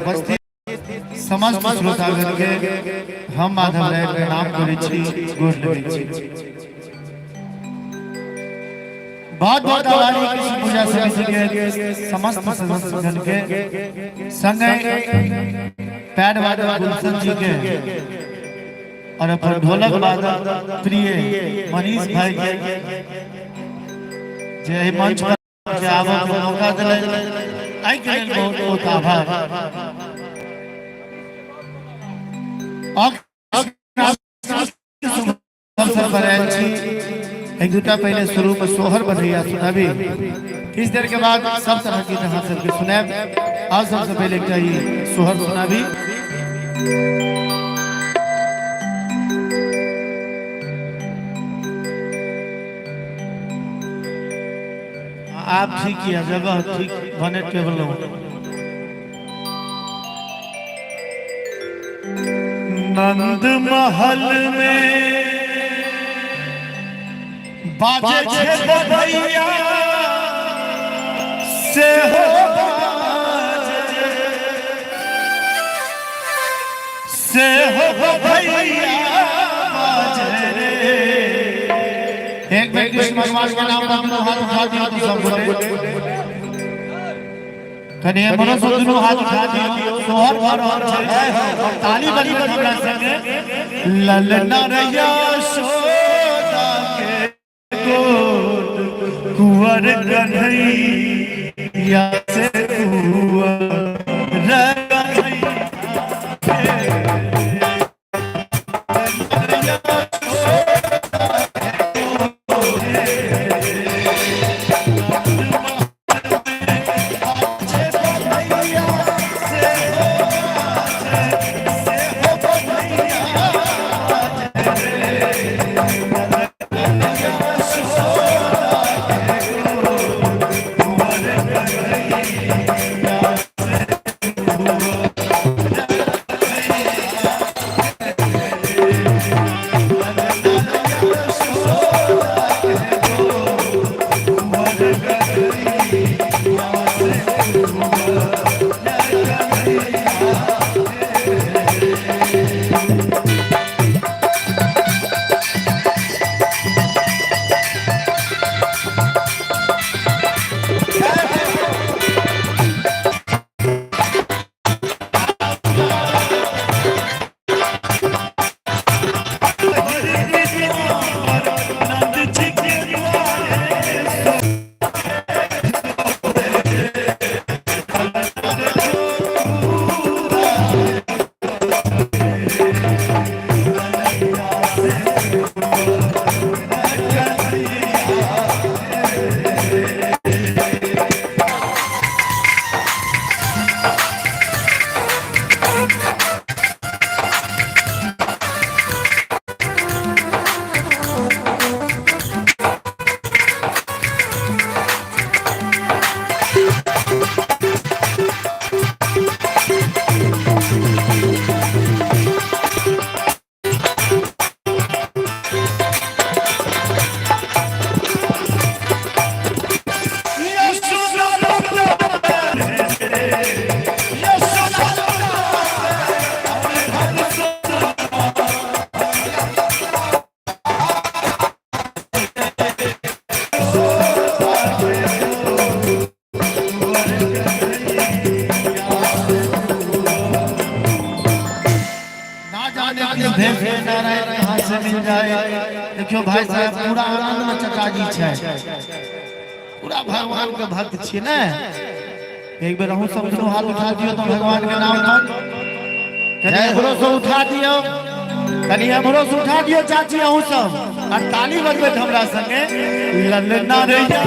उपस्थित समस्त श्रोतागण के हम माधव राय प्रणाम करै छी, गोर लगै छी। बहुत बहुत आभारी कृष्ण पूजा समिति के समस्त सदस्यगण के संगे पैड वादक गुलशन जी के और अपन ढोलक वादक प्रिय मनीष भाई के जे मंच पर आबो के मौका देले, आई के लेल बहुत बहुत आभार। अवसर पर आयल छी, एक दूटा पहले शुरू में सोहर बनैया सुनाबी, किस देर के बाद सब तरह की तरह सबके सुनाब। और सबसे पहले एक सोहर सुनाबी। आप ठीक किया, जगह ठीक बने टेबल नंद महल में बाजे छे बधैया से हो बधैया बाजे रे। एक व्यक्ति कृष्ण भगवान के नाम पर हाथ उठा दिया तो सब बोले कने मनो सुनो हाथ उठा दियो, सोहर भर और ताली बड़ी बड़ी हमरा संगे ललना रैया सोदा के गोद कुंवर कन्हैया से कुंवर देखियो भाई साहब पूरा आनंद में चचाजी छै, पूरा भगवान के भक्त छियै ने। एक बेर अहूँ सब दुनू हाथ उठा दियो तो भगवान के नाम पर, कनी हमरो से उठा दियो, कनी हमरो से उठा दियो चाची अहूँ सब, और ताली बजबैत हमरा संगे ललना रैया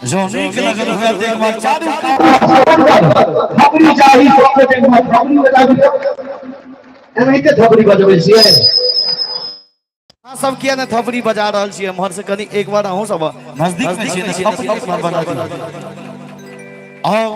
जो नीक लगल हुए तो एक बार चारू थपड़ी चाही सबके एक बार थपड़ी बजा दियो एनाहिते थपड़ी बजबै छियै हां सब किया ने थपड़ी बजा रहल छी हमर से कनी एक बार अहूं सब नजदीक में छी ने थपड़ी एक बार बजा दियो आओ